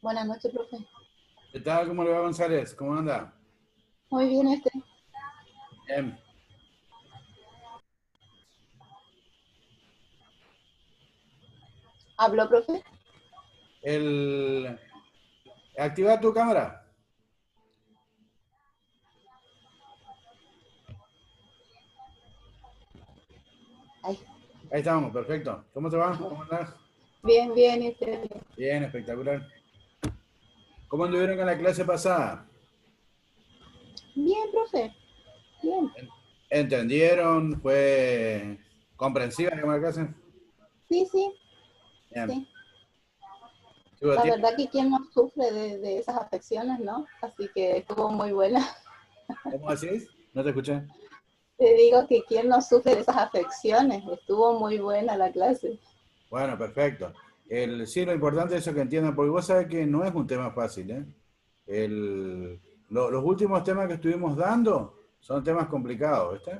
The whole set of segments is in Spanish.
Buenas noches, profe. ¿Qué tal? ¿Cómo le va, González? ¿Cómo anda? Muy bien, Bien. ¿Habló, profe? El... Activa tu cámara. Ay, Ahí estamos, perfecto. ¿Cómo te va? bueno. ¿Cómo andás? Bien, bien, Bien, espectacular. ¿Cómo anduvieron con la clase pasada? Bien, profe. Bien. ¿Entendieron? ¿Fue comprensiva digamos, la clase? Sí, sí, Bien. sí. ¿Tuvo La tiempo? verdad que quien no sufre de esas afecciones, ¿no? Así que estuvo muy buena. ¿Cómo decís? No te escuché. Te digo que quien no sufre de esas afecciones, estuvo muy buena la clase. Bueno, perfecto. Sí, lo importante es eso que entiendan, porque vos sabés que no es un tema fácil, ¿eh? Los últimos temas que estuvimos dando son temas complicados, ¿viste?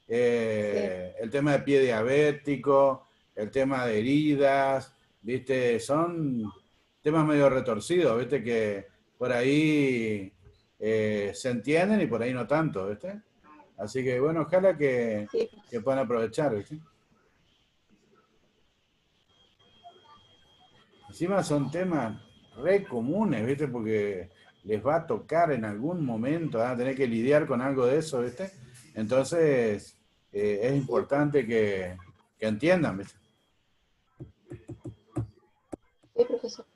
Sí, El tema de pie diabético, el tema de heridas, ¿viste? Son temas medio retorcidos, ¿viste? Que por ahí se entienden y por ahí no tanto, ¿viste? Así que bueno, ojalá sí, que puedan aprovechar, ¿viste? Encima son temas re comunes, ¿viste? Porque les va a tocar en algún momento, van a tener que lidiar con algo de eso, ¿viste? Entonces, es sí, importante que entiendan, ¿viste? sí, profesor.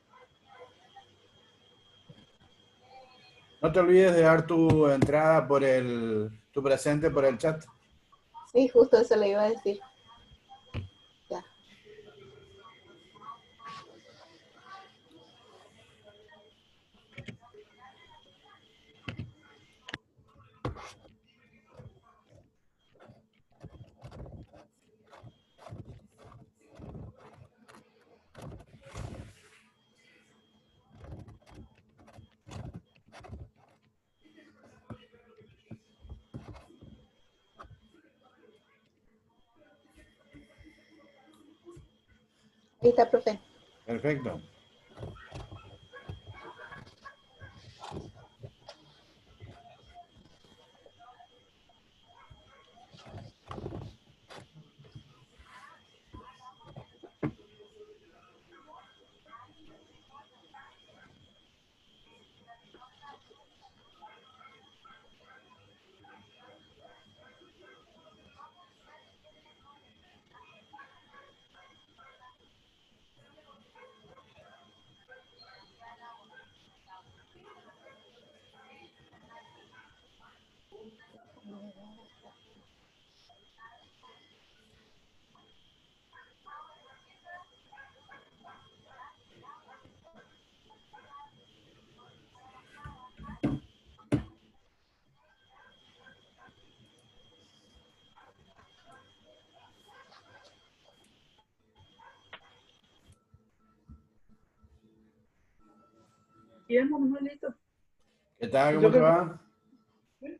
No te olvides de dar tu entrada tu presente por el chat. Sí, justo eso le iba a decir. Ya. Ahí está, profe. Perfecto. Bien, Manuelito. ¿Qué tal? Yo ¿Cómo te creo que... va?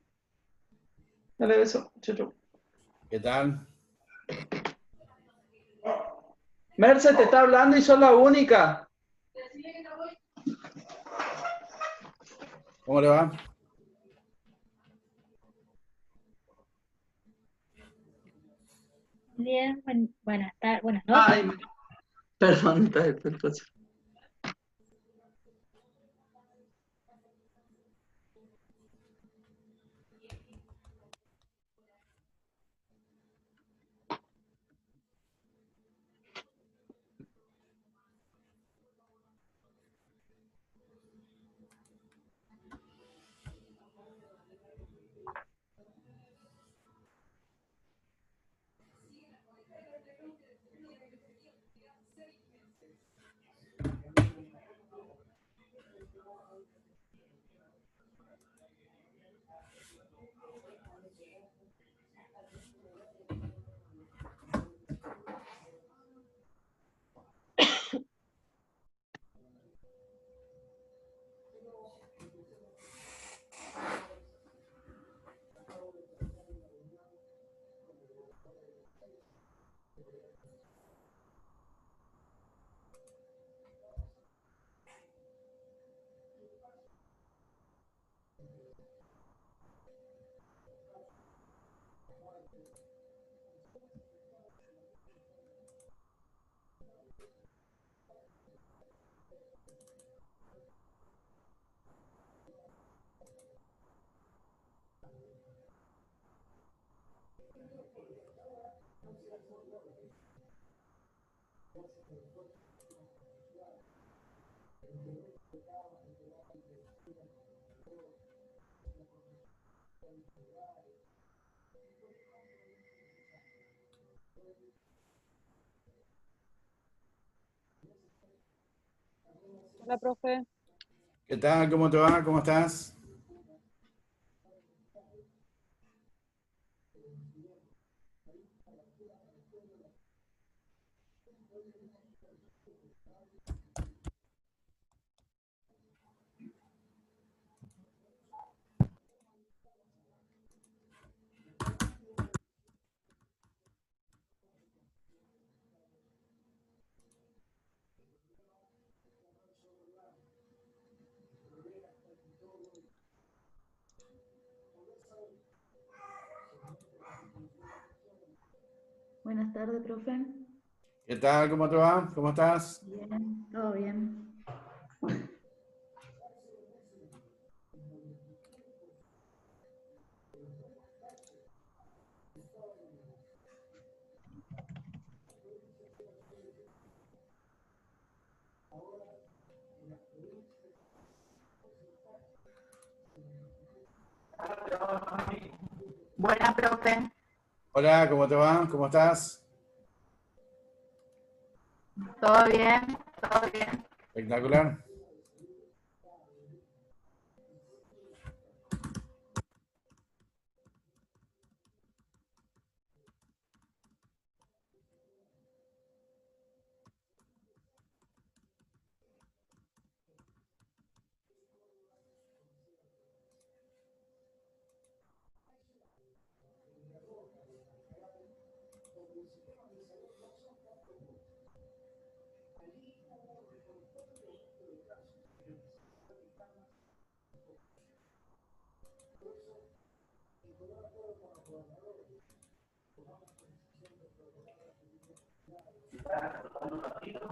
Dale beso, chucho. ¿Qué tal? Merce te está hablando y sos la única. ¿Cómo le va? Bien, buenas tardes, buenas noches. Ay, perdón, está defectuoso. Hola, profe. ¿Qué tal? ¿Cómo te va? ¿Cómo estás? Buenas tardes, profe. ¿Qué tal? ¿Cómo te va? ¿Cómo estás? Bien, todo bien. Buena, profe. Hola, ¿cómo te va? ¿Cómo estás? ¿Todo bien? ¿Todo bien? Espectacular.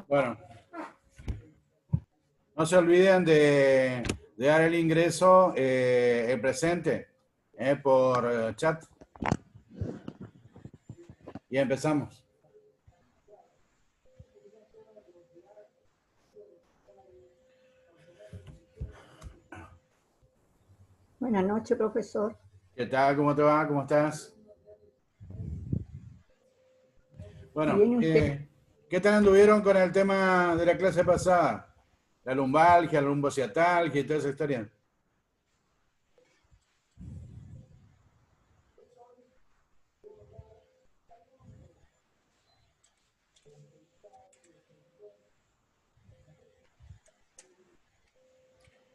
Bueno, no se olviden de dar el ingreso, el presente, por chat. Y empezamos. Buenas noches, profesor. ¿Qué tal? ¿Cómo te va? ¿Cómo estás? Bueno, Bien, usted. ¿qué tal anduvieron con el tema de la clase pasada? La lumbalgia, la lumbociatalgia y toda esa historia.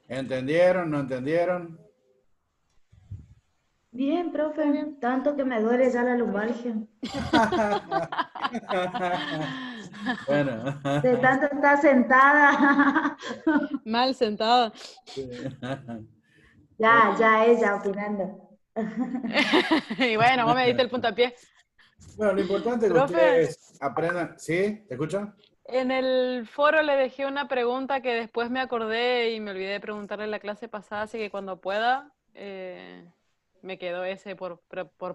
¿Entendieron? ¿No entendieron? Bien, profe. ¿Todo bien? Tanto que me duele ya la lumbalgia. Bueno. De tanto estar sentada. Mal sentada. Ya ella opinando. Y bueno, vos me diste el puntapié. Bueno, lo importante es que Profe, ustedes aprendan. ¿Sí? ¿Te escuchan? en el foro le dejé una pregunta que después me acordé y me olvidé de preguntarle en la clase pasada, así que cuando pueda, me quedó ese por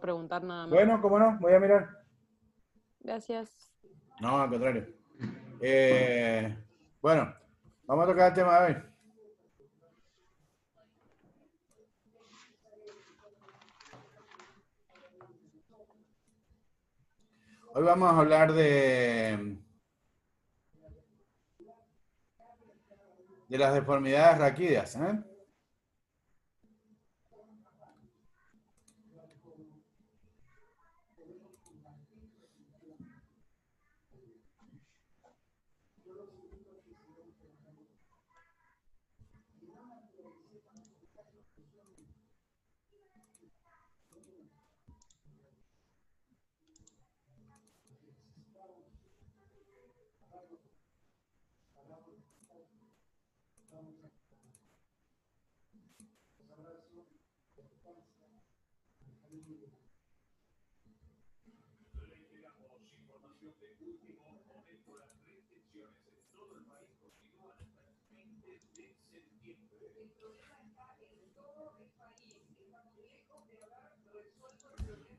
preguntar nada más. Bueno, ¿cómo no? Voy a mirar. Gracias. No, al contrario. Bueno, vamos a tocar el tema de hoy. Hoy vamos a hablar de las deformidades raquídeas, ¿eh?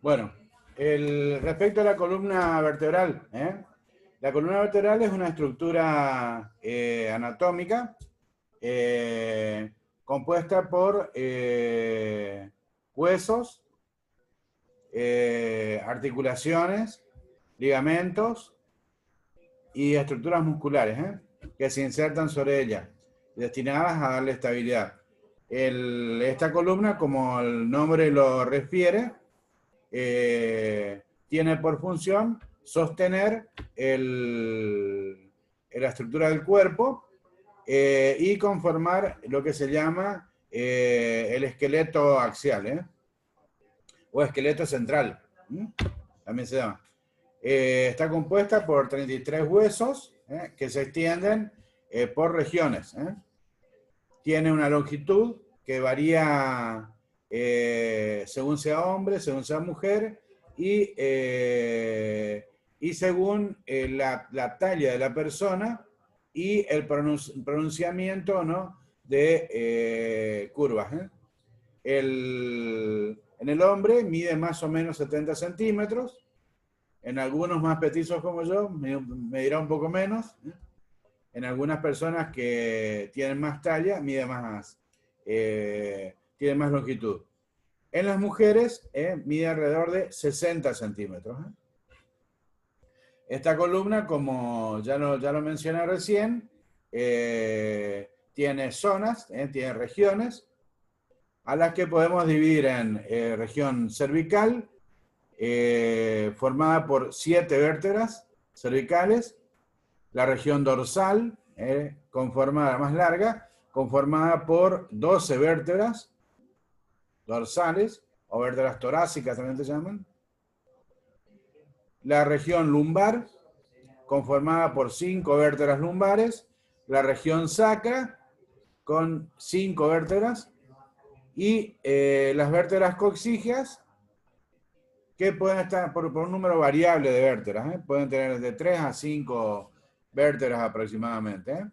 Bueno, respecto a la columna vertebral, la columna vertebral es una estructura anatómica compuesta por huesos, articulaciones, ligamentos y estructuras musculares que se insertan sobre ella, destinadas a darle estabilidad. Esta columna, como el nombre lo refiere, tiene por función sostener la estructura del cuerpo y conformar lo que se llama el esqueleto axial, o esqueleto central, también se llama. Está compuesta por 33 huesos que se extienden por regiones. Tiene una longitud que varía según sea hombre, según sea mujer, y según la talla de la persona y el pronunciamiento, ¿no?, de curvas. En el hombre mide más o menos 70 centímetros, en algunos más petizos como yo, medirá un poco menos. En algunas personas que tienen más talla, mide más, tiene más longitud. En las mujeres mide alrededor de 60 centímetros. Esta columna, como ya lo mencioné recién, tiene zonas, tiene regiones, a las que podemos dividir en región cervical, formada por 7 vértebras cervicales, la región dorsal, conformada, más larga, conformada por 12 vértebras dorsales, o vértebras torácicas también se llaman. La región lumbar, conformada por 5 vértebras lumbares. La región sacra, con 5 vértebras. Y las vértebras coxígeas, que pueden estar por un número variable de vértebras. Pueden tener de 3 a 5 vértebras aproximadamente.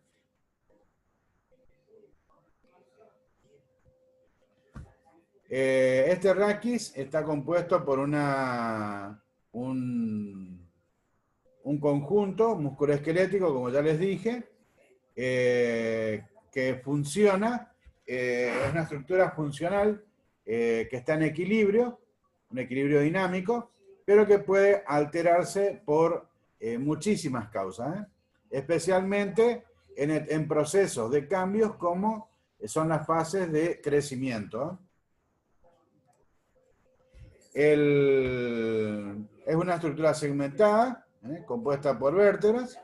Este raquis está compuesto por un conjunto musculoesquelético, como ya les dije, que funciona, es una estructura funcional que está en equilibrio, un equilibrio dinámico, pero que puede alterarse por muchísimas causas, especialmente en procesos de cambios como son las fases de crecimiento. Es una estructura segmentada, compuesta por vértebras,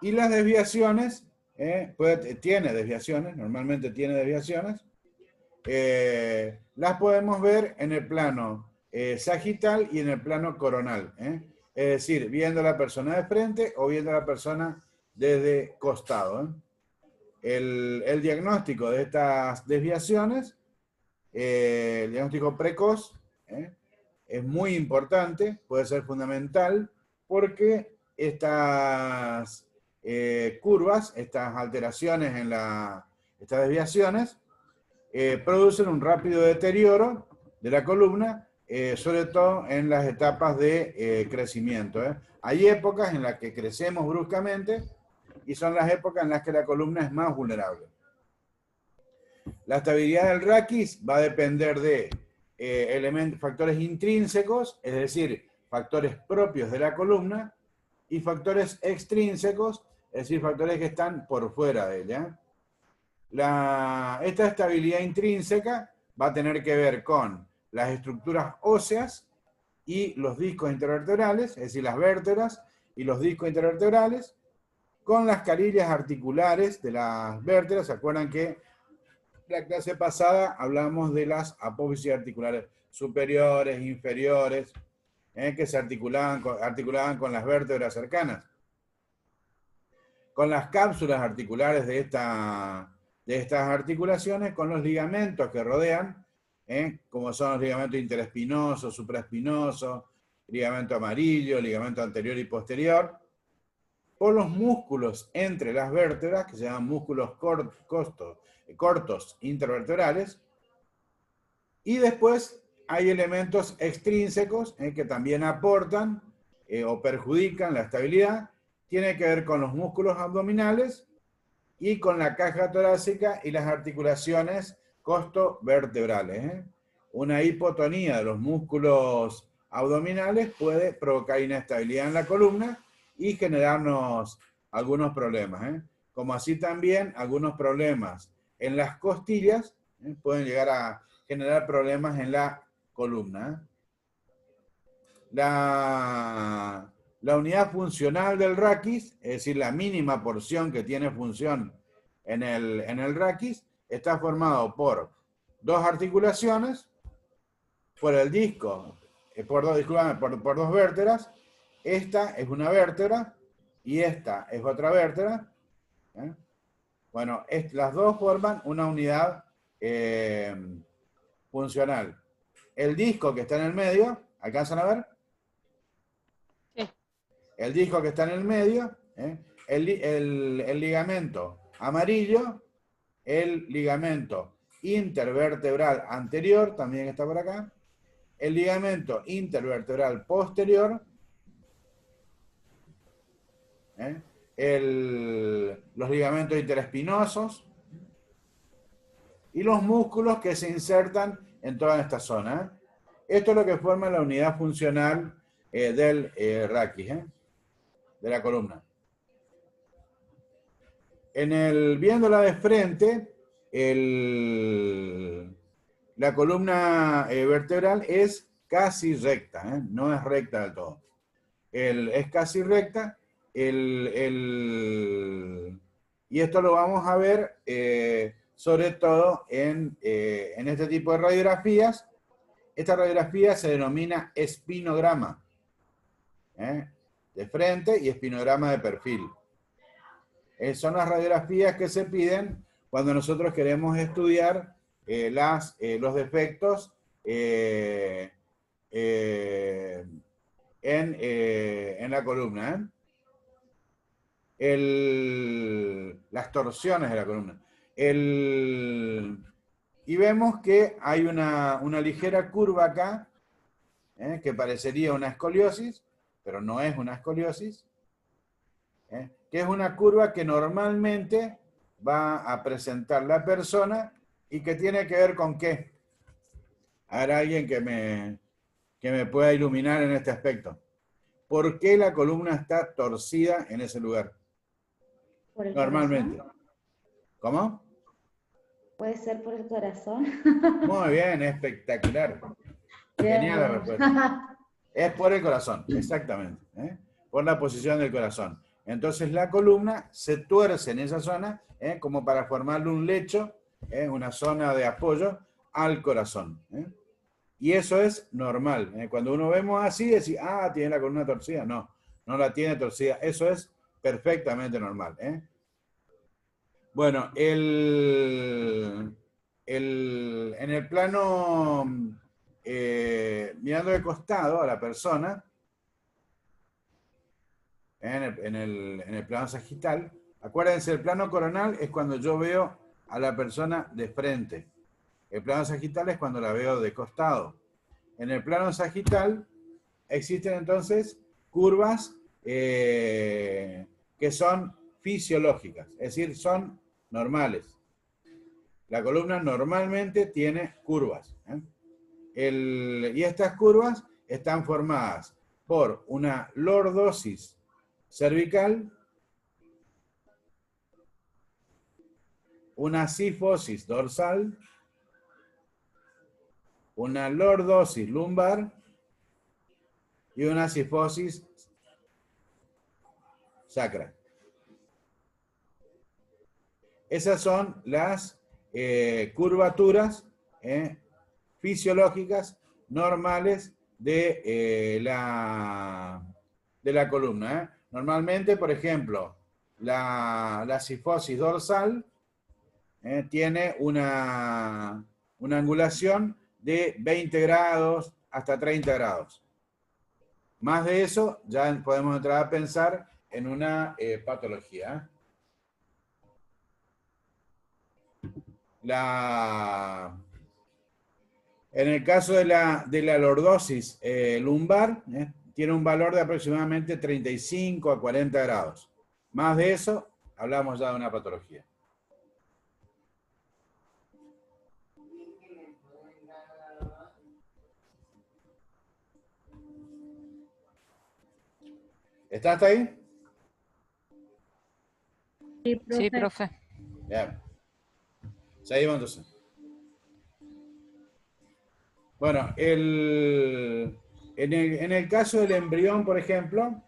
y las desviaciones, tiene desviaciones, normalmente tiene desviaciones, las podemos ver en el plano sagital y en el plano coronal, es decir, viendo a la persona de frente o viendo a la persona desde costado. El diagnóstico de estas desviaciones, el diagnóstico precoz, es muy importante, puede ser fundamental, porque estas curvas, estas alteraciones estas desviaciones, producen un rápido deterioro de la columna, sobre todo en las etapas de crecimiento. Hay épocas en las que crecemos bruscamente y son las épocas en las que la columna es más vulnerable. La estabilidad del raquis va a depender de factores intrínsecos, es decir, factores propios de la columna, y factores extrínsecos, es decir, factores que están por fuera de ella. Esta estabilidad intrínseca va a tener que ver con las estructuras óseas y los discos intervertebrales, es decir, las vértebras y los discos intervertebrales, con las carillas articulares de las vértebras. ¿Se acuerdan que la clase pasada hablamos de las apófisis articulares superiores, inferiores, que se articulaban con las vértebras cercanas? Con las cápsulas articulares de estas articulaciones, con los ligamentos que rodean, como son los ligamentos interespinosos, supraespinosos, ligamento amarillo, ligamento anterior y posterior, por los músculos entre las vértebras, que se llaman músculos cortos intervertebrales, y después hay elementos extrínsecos que también aportan o perjudican la estabilidad. Tiene que ver con los músculos abdominales y con la caja torácica y las articulaciones costovertebrales. Una hipotonía de los músculos abdominales puede provocar inestabilidad en la columna y generarnos algunos problemas. Como así también algunos problemas en las costillas pueden llegar a generar problemas en la columna. La unidad funcional del raquis, es decir, la mínima porción que tiene función en el raquis, está formado por dos articulaciones, por el disco, por dos vértebras. Esta es una vértebra y esta es otra vértebra. Bueno, las dos forman una unidad funcional. El disco que está en el medio, ¿alcanzan a ver? Sí. El disco que está en el medio, el ligamento amarillo, el ligamento intervertebral anterior, también está por acá, el ligamento intervertebral posterior, los ligamentos interespinosos y los músculos que se insertan en toda esta zona. Esto es lo que forma la unidad funcional del raquis, de la columna. Viéndola de frente, la columna vertebral es casi recta, no es recta del todo. Es casi recta, y esto lo vamos a ver sobre todo en este tipo de radiografías. Esta radiografía se denomina espinograma, de frente, y espinograma de perfil. Son las radiografías que se piden cuando nosotros queremos estudiar los defectos en la columna, las torsiones de la columna. Y vemos que hay una ligera curva acá, que parecería una escoliosis, pero no es una escoliosis, que es una curva que normalmente va a presentar la persona y que tiene que ver con qué. ¿Habrá alguien que me pueda iluminar en este aspecto? ¿Por qué la columna está torcida en ese lugar? ¿Por el Normalmente. corazón? ¿Cómo? ¿Puede ser por el corazón? Muy bien, espectacular. Bien, Genial la bien. respuesta. Es por el corazón, exactamente. Por la posición del corazón. Entonces la columna se tuerce en esa zona, como para formarle un lecho, una zona de apoyo al corazón. Y eso es normal. Cuando uno vemos así, decir, ah, tiene la columna torcida. No, no la tiene torcida. Eso es perfectamente normal. Bueno, en el plano, mirando de costado a la persona, en el plano sagital, acuérdense, el plano coronal es cuando yo veo a la persona de frente. El plano sagital es cuando la veo de costado. En el plano sagital existen entonces curvas que son fisiológicas, es decir, son normales. La columna normalmente tiene curvas. Y estas curvas están formadas por una lordosis cervical, una cifosis dorsal, una lordosis lumbar y una cifosis sacra. Esas son las curvaturas fisiológicas normales de la columna. Normalmente, por ejemplo, la cifosis dorsal tiene una angulación de 20 grados hasta 30 grados. Más de eso, ya podemos entrar a pensar en una patología. En el caso de la lordosis lumbar, tiene un valor de aproximadamente 35 a 40 grados. Más de eso, hablamos ya de una patología. ¿Está hasta ahí? Sí, profe. Sí, profe. Bien. Seguimos entonces. Bueno, en el caso del embrión, por ejemplo,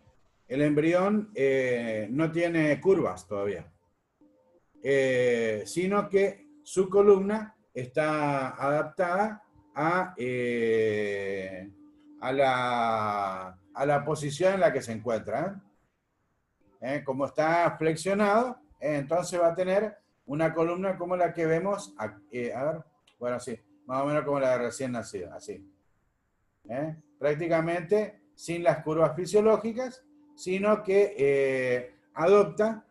el embrión no tiene curvas todavía, sino que su columna está adaptada a la posición en la que se encuentra. Como está flexionado, entonces va a tener una columna como la que vemos, a ver, bueno, sí, más o menos como la de recién nacido, así. Prácticamente sin las curvas fisiológicas, sino que adopta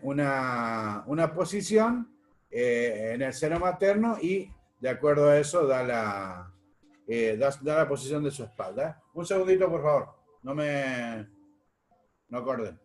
una posición en el seno materno y de acuerdo a eso da la posición de su espalda. Un segundito, por favor. No acorde.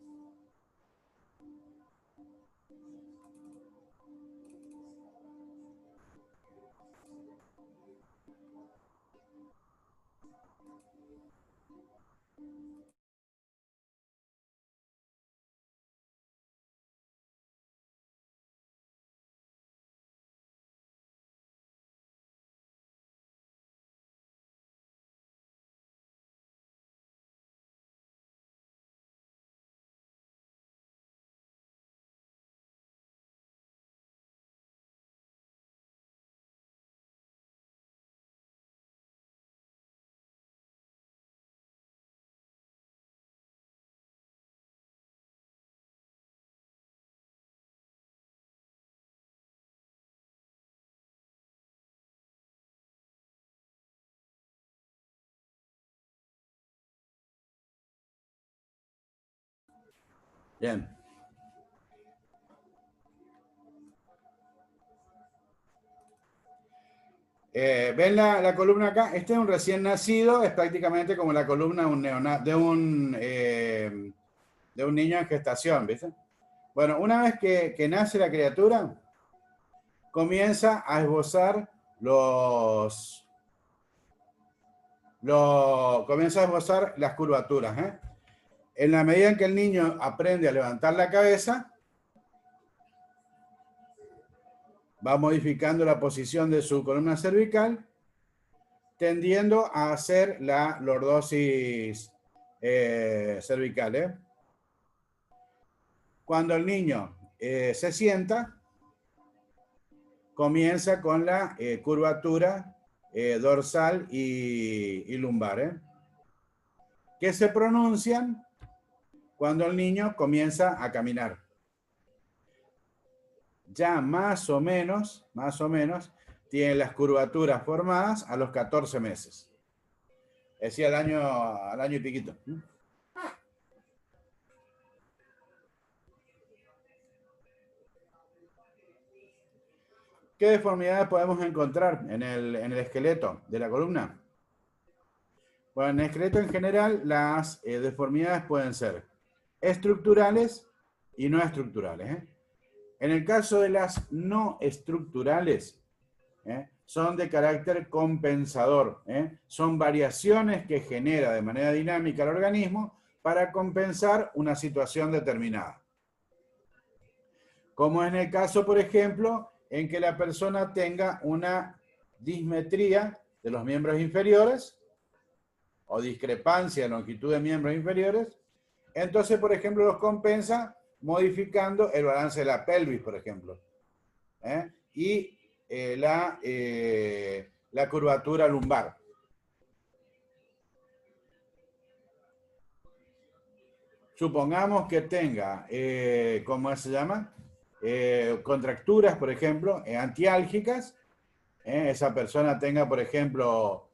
Bien. ¿Ven la columna acá? Este es un recién nacido, es prácticamente como la columna de un niño en gestación, ¿viste? Bueno, una vez que nace la criatura, comienza a esbozar comienza a esbozar las curvaturas. En la medida en que el niño aprende a levantar la cabeza, va modificando la posición de su columna cervical, tendiendo a hacer la lordosis cervical. Cuando el niño se sienta, comienza con la curvatura dorsal y lumbar, que se pronuncian cuando el niño comienza a caminar. Ya más o menos, tiene las curvaturas formadas a los 14 meses. Es decir, al año y piquito. ¿Qué deformidades podemos encontrar en el esqueleto de la columna? Bueno, en el esqueleto en general, las deformidades pueden ser estructurales y no estructurales. En el caso de las no estructurales, son de carácter compensador. Son variaciones que genera de manera dinámica el organismo para compensar una situación determinada. Como en el caso, por ejemplo, en que la persona tenga una dismetría de los miembros inferiores o discrepancia de longitud de miembros inferiores, entonces, por ejemplo, los compensa modificando el balance de la pelvis, por ejemplo, y la curvatura lumbar. Supongamos que tenga, ¿cómo se llama? Contracturas, por ejemplo, antiálgicas. Esa persona tenga, por ejemplo,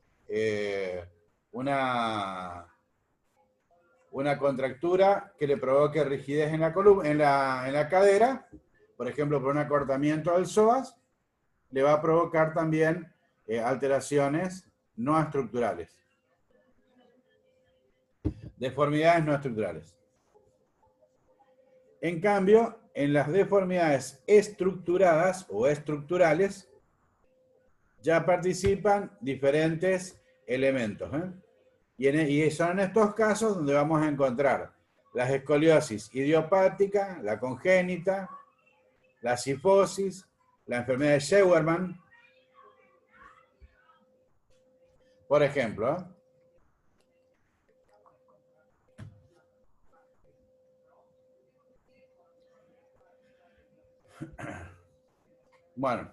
una una contractura que le provoque rigidez en la columna, en la cadera, por ejemplo, por un acortamiento del psoas, le va a provocar también alteraciones no estructurales. Deformidades no estructurales. En cambio, en las deformidades estructuradas o estructurales, ya participan diferentes elementos. Y son en estos casos donde vamos a encontrar las escoliosis idiopática, la congénita, la cifosis, la enfermedad de Scheuermann, por ejemplo. Bueno,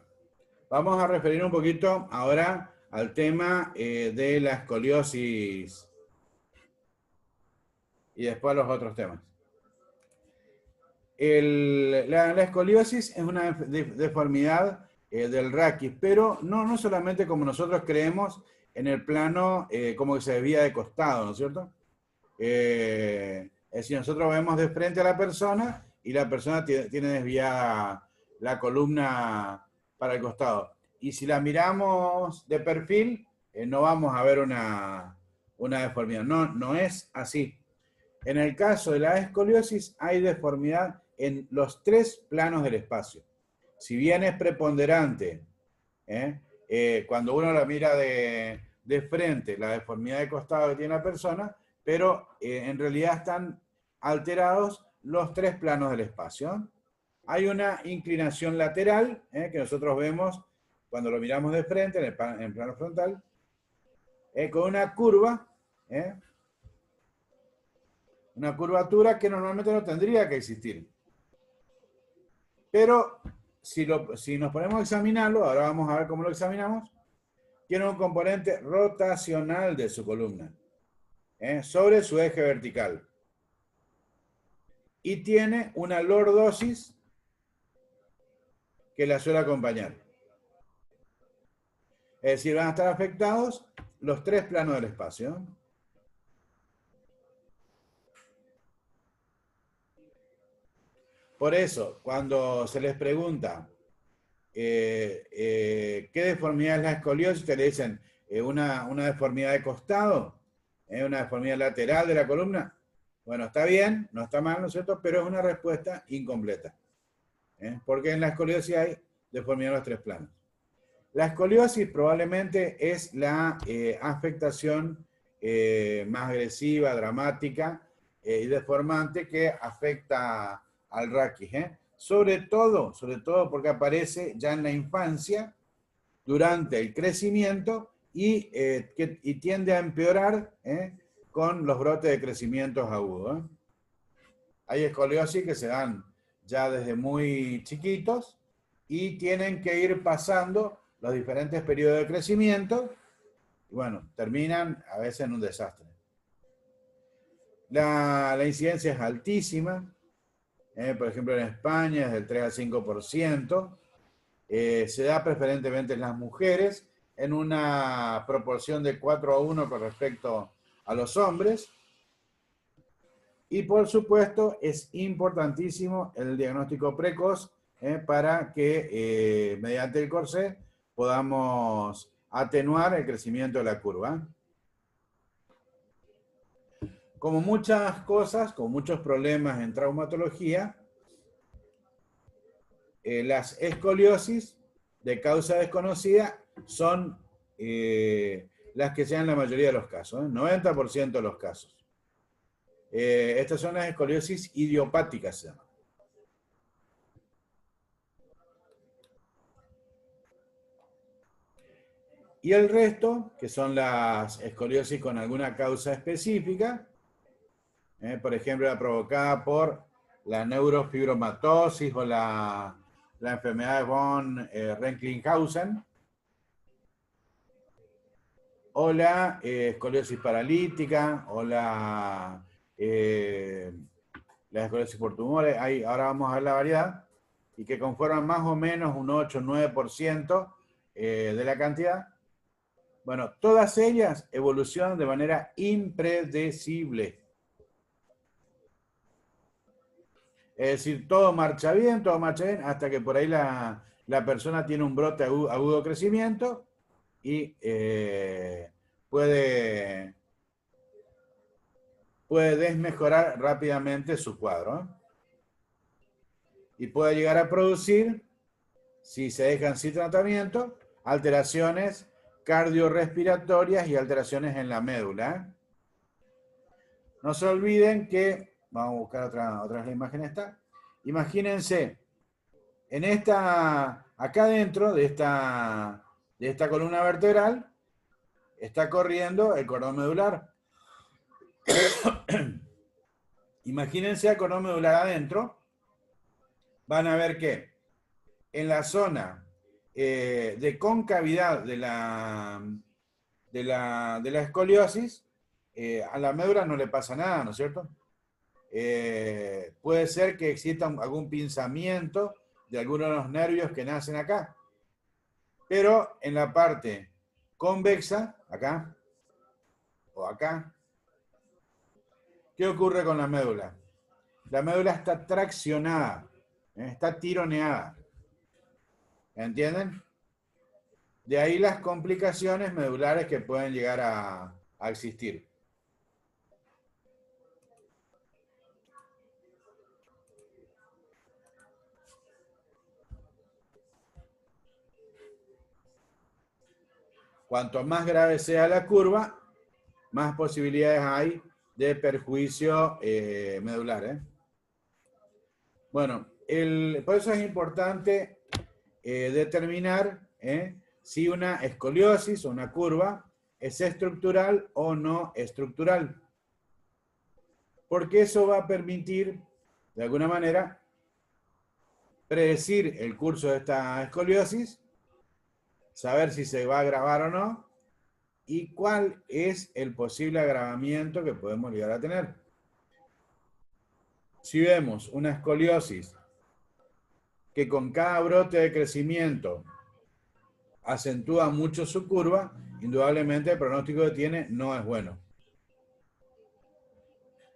vamos a referir un poquito ahora al tema de la escoliosis y después los otros temas. La escoliosis es una deformidad del raquis, pero no solamente como nosotros creemos en el plano como que se desvía de costado, ¿no es cierto? Es decir, nosotros vemos de frente a la persona y la persona tiene desviada la columna para el costado. Y si la miramos de perfil, no vamos a ver una deformidad. No es así. En el caso de la escoliosis hay deformidad en los tres planos del espacio. Si bien es preponderante, cuando uno la mira de frente, la deformidad de costado que tiene la persona, pero en realidad están alterados los tres planos del espacio. Hay una inclinación lateral, que nosotros vemos cuando lo miramos de frente, en el plano frontal, con una curva, una curvatura que normalmente no tendría que existir. Pero si nos ponemos a examinarlo, ahora vamos a ver cómo lo examinamos, tiene un componente rotacional de su columna, sobre su eje vertical. Y tiene una lordosis que la suele acompañar. Es decir, van a estar afectados los tres planos del espacio. Por eso, cuando se les pregunta ¿qué deformidad es la escoliosis? Te le dicen una deformidad de costado, una deformidad lateral de la columna. Bueno, está bien, no está mal, ¿no es cierto? Pero es una respuesta incompleta. Porque en la escoliosis hay deformidad en los tres planos. La escoliosis probablemente es la afectación más agresiva, dramática y deformante que afecta al raquis. Sobre todo porque aparece ya en la infancia, durante el crecimiento y tiende a empeorar con los brotes de crecimientos agudos. Hay escoliosis que se dan ya desde muy chiquitos y tienen que ir pasando los diferentes periodos de crecimiento y bueno, terminan a veces en un desastre. La incidencia es altísima, por ejemplo en España es del 3 al 5%, se da preferentemente en las mujeres en una proporción de 4:1 con respecto a los hombres. Y por supuesto es importantísimo el diagnóstico precoz para que mediante el corsé podamos atenuar el crecimiento de la curva. Como muchas cosas, con muchos problemas en traumatología, las escoliosis de causa desconocida son las que se dan en la mayoría de los casos, 90% de los casos. Estas son las escoliosis idiopáticas, se llaman. Y el resto, que son las escoliosis con alguna causa específica, por ejemplo, la provocada por la neurofibromatosis o la enfermedad de von Recklinghausen, o la escoliosis paralítica, o la escoliosis por tumores. Ahora vamos a ver la variedad, y que conforman más o menos un 8-9% de la cantidad. Bueno, todas ellas evolucionan de manera impredecible. Es decir, todo marcha bien, hasta que por ahí la persona tiene un brote agudo crecimiento y puede desmejorar rápidamente su cuadro, ¿eh? Y puede llegar a producir, si se dejan sin tratamiento, alteraciones cardiorrespiratorias y alteraciones en la médula, ¿eh? No se olviden que, vamos a buscar otra la imagen esta. Imagínense, en acá dentro de esta columna vertebral, está corriendo el cordón medular. Imagínense el cordón medular adentro. Van a ver que en la zona de concavidad de la escoliosis, a la médula no le pasa nada, ¿no es cierto? Puede ser que exista algún pinzamiento de algunos de los nervios que nacen acá. Pero en la parte convexa, acá, o acá, ¿qué ocurre con la médula? La médula está traccionada, está tironeada. ¿Entienden? De ahí las complicaciones medulares que pueden llegar a existir. Cuanto más grave sea la curva, más posibilidades hay de perjuicio medular, ¿eh? Bueno, por eso es importante determinar si una escoliosis o una curva es estructural o no estructural. Porque eso va a permitir, de alguna manera, predecir el curso de esta escoliosis, saber si se va a agravar o no, y cuál es el posible agravamiento que podemos llegar a tener. Si vemos una escoliosis que con cada brote de crecimiento acentúa mucho su curva, indudablemente el pronóstico que tiene no es bueno.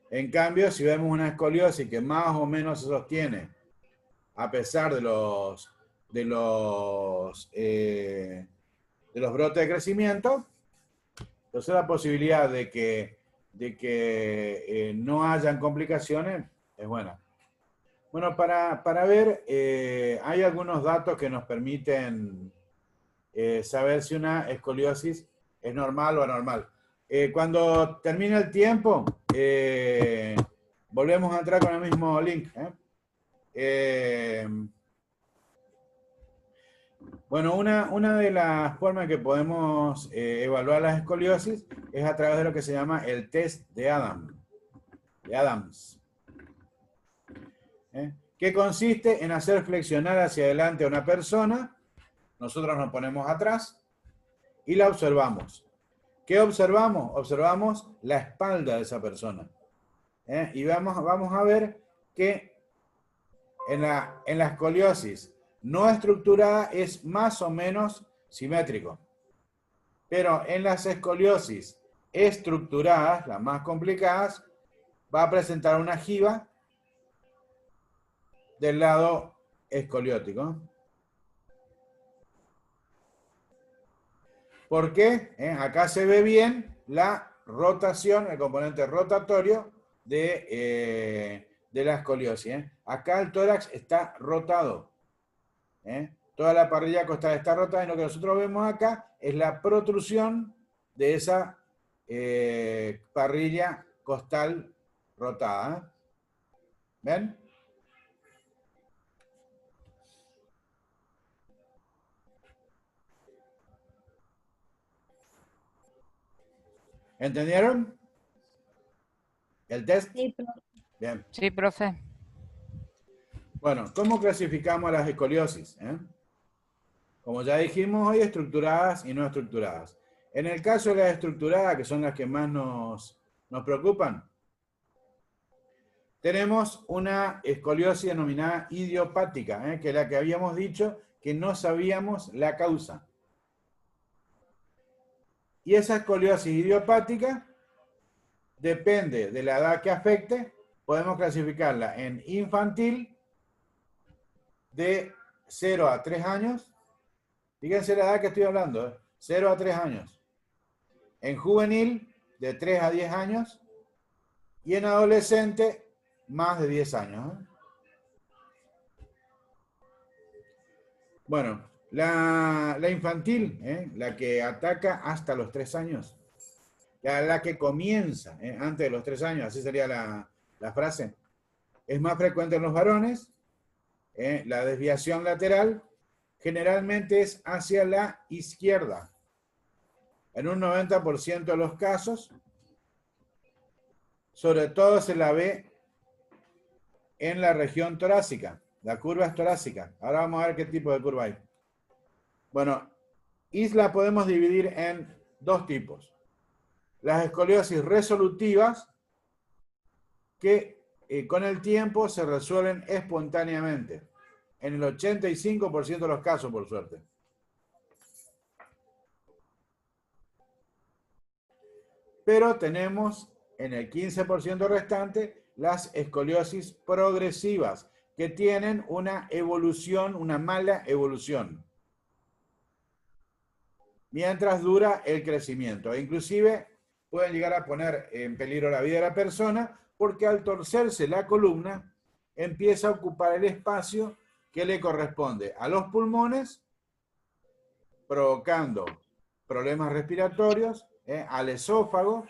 En cambio, si vemos una escoliosis que más o menos se sostiene, a pesar de los brotes de crecimiento, entonces la posibilidad de que no hayan complicaciones es buena. Bueno, para ver, hay algunos datos que nos permiten saber si una escoliosis es normal o anormal. Cuando termine el tiempo, volvemos a entrar con el mismo link. Bueno, una de las formas que podemos evaluar las escoliosis es a través de lo que se llama el test de Adams. Que consiste en hacer flexionar hacia adelante a una persona. Nosotros nos ponemos atrás y la observamos. ¿Qué observamos? Observamos la espalda de esa persona. Y vamos a ver que en la escoliosis no estructurada es más o menos simétrico. Pero en las escoliosis estructuradas, las más complicadas, va a presentar una jiba del lado escoliótico. ¿Por qué? Acá se ve bien la rotación, el componente rotatorio de la escoliosis. Acá el tórax está rotado. Toda la parrilla costal está rotada y lo que nosotros vemos acá es la protrusión de esa parrilla costal rotada. ¿Ven? ¿Entendieron? ¿El test? Sí, profe. Bien. Sí, profe. Bueno, ¿cómo clasificamos las escoliosis? Como ya dijimos, hay estructuradas y no estructuradas. En el caso de las estructuradas, que son las que más nos preocupan, tenemos una escoliosis denominada idiopática, que es la que habíamos dicho que no sabíamos la causa. Y esa escoliosis idiopática depende de la edad que afecte, podemos clasificarla en infantil de 0 a 3 años. Fíjense la edad que estoy hablando, 0 a 3 años. En juvenil, de 3 a 10 años. Y en adolescente, más de 10 años. Bueno, la infantil, la que ataca hasta los 3 años. La que comienza antes de los 3 años, así sería la frase. Es más frecuente en los varones. La desviación lateral generalmente es hacia la izquierda. En un 90% de los casos, sobre todo se la ve en la región torácica. La curva es torácica. Ahora vamos a ver qué tipo de curva hay. Bueno, la podemos dividir en dos tipos. Las escoliosis resolutivas, que con el tiempo se resuelven espontáneamente. En el 85% de los casos, por suerte. Pero tenemos en el 15% restante las escoliosis progresivas, que tienen una evolución, una mala evolución, mientras dura el crecimiento. E inclusive pueden llegar a poner en peligro la vida de la persona, porque al torcerse la columna, empieza a ocupar el espacio que le corresponde a los pulmones, provocando problemas respiratorios, al esófago,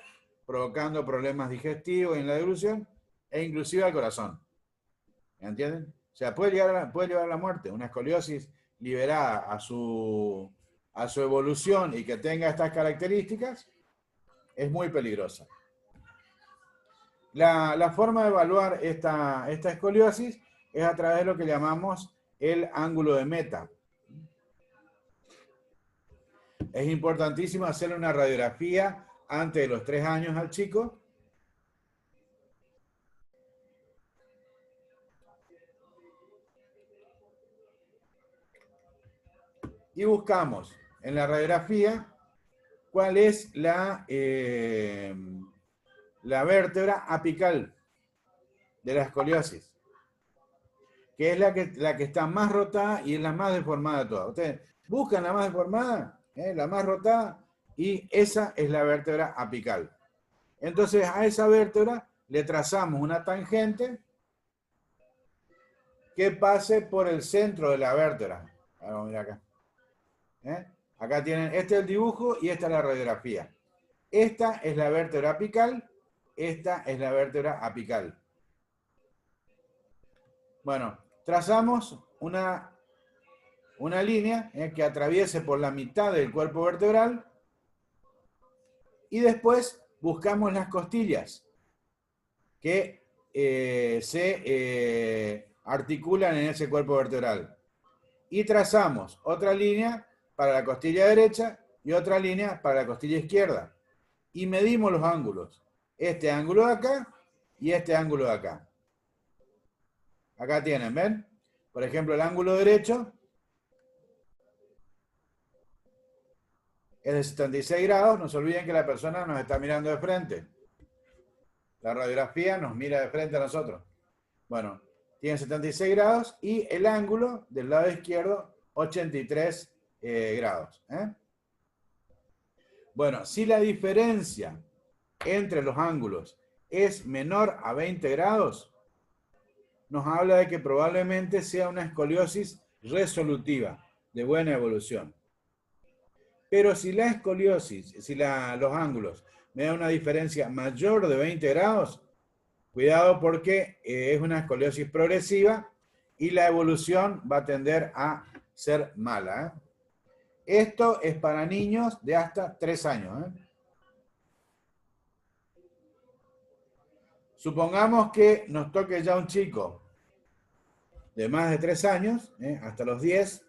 provocando problemas digestivos en la deglución, e inclusive al corazón. ¿Me entienden? O sea, puede llevar a la muerte. Una escoliosis liberada a su evolución y que tenga estas características es muy peligrosa. La forma de evaluar esta escoliosis es a través de lo que llamamos el ángulo de meta. Es importantísimo hacerle una radiografía antes de los 3 años al chico. Y buscamos en la radiografía cuál es la vértebra apical de la escoliosis, que es la que está más rotada y es la más deformada de todas. Ustedes buscan la más deformada, la más rotada, y esa es la vértebra apical. Entonces a esa vértebra le trazamos una tangente que pase por el centro de la vértebra. Vamos a mirar acá. Acá tienen, este es el dibujo y esta es la radiografía. Esta es la vértebra apical, esta es la vértebra apical. Bueno, trazamos una línea que atraviese por la mitad del cuerpo vertebral y después buscamos las costillas que se articulan en ese cuerpo vertebral. Y trazamos otra línea para la costilla derecha y otra línea para la costilla izquierda. Y medimos los ángulos. Este ángulo de acá y este ángulo de acá. Acá tienen, ¿ven? Por ejemplo, el ángulo derecho es de 76 grados. No se olviden que la persona nos está mirando de frente. La radiografía nos mira de frente a nosotros. Bueno, tiene 76 grados y el ángulo del lado izquierdo 83 grados. Bueno, si la diferencia entre los ángulos es menor a 20 grados, nos habla de que probablemente sea una escoliosis resolutiva, de buena evolución. Pero si la escoliosis, los ángulos me dan una diferencia mayor de 20 grados, cuidado porque es una escoliosis progresiva y la evolución va a tender a ser mala. Esto es para niños de hasta 3 años. Supongamos que nos toque ya un chico de más de 3 años, hasta los 10,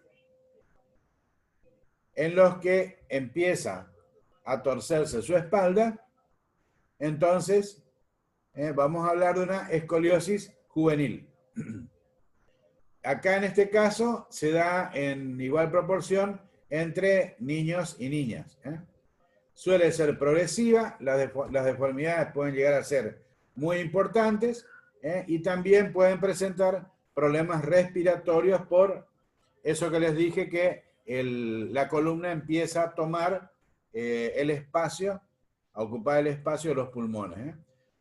en los que empieza a torcerse su espalda. Entonces, vamos a hablar de una escoliosis juvenil. Acá en este caso se da en igual proporción entre niños y niñas. Suele ser progresiva, las deformidades pueden llegar a ser muy importantes, Y también pueden presentar problemas respiratorios por eso que les dije, que la columna empieza a tomar el espacio, a ocupar el espacio de los pulmones.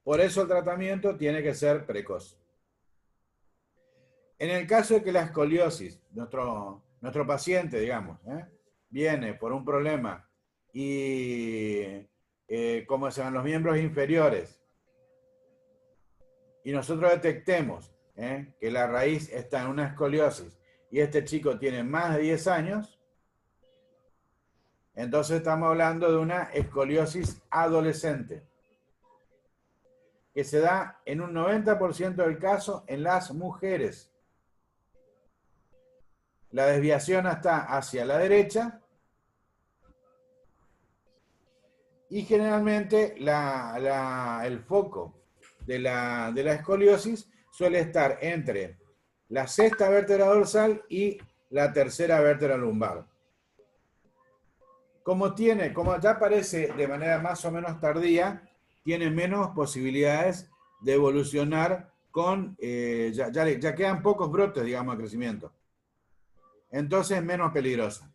Por eso el tratamiento tiene que ser precoz. En el caso de que la escoliosis, nuestro paciente, digamos, viene por un problema y como se llaman los miembros inferiores, y nosotros detectemos que la raíz está en una escoliosis y este chico tiene más de 10 años, entonces estamos hablando de una escoliosis adolescente, que se da en un 90% del caso en las mujeres. La desviación está hacia la derecha y generalmente el foco de la escoliosis suele estar entre la sexta vértebra dorsal y la tercera vértebra lumbar. Como ya aparece de manera más o menos tardía, tiene menos posibilidades de evolucionar con, ya quedan pocos brotes, digamos, de crecimiento. Entonces es menos peligrosa.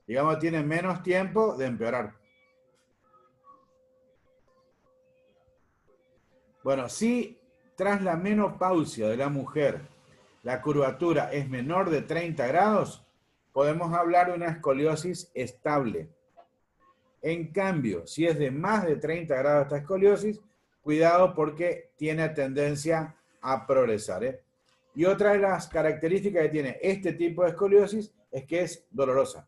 Digamos, tiene menos tiempo de empeorar. Bueno, si tras la menopausia de la mujer la curvatura es menor de 30 grados, podemos hablar de una escoliosis estable. En cambio, si es de más de 30 grados esta escoliosis, cuidado porque tiene tendencia a progresar. Y otra de las características que tiene este tipo de escoliosis es que es dolorosa.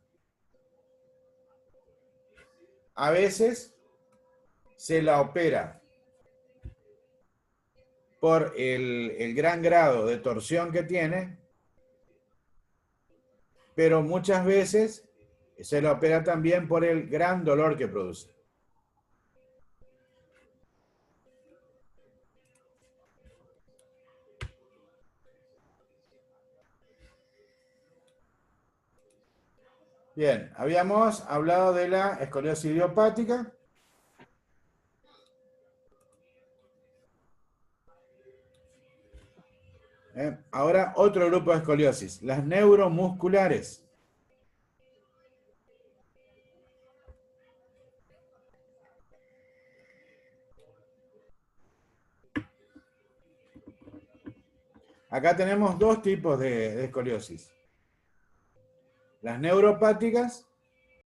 A veces se la opera por el gran grado de torsión que tiene, pero muchas veces se la opera también por el gran dolor que produce. Bien, habíamos hablado de la escoliosis idiopática. Ahora otro grupo de escoliosis, las neuromusculares. Acá tenemos dos tipos de escoliosis. Las neuropáticas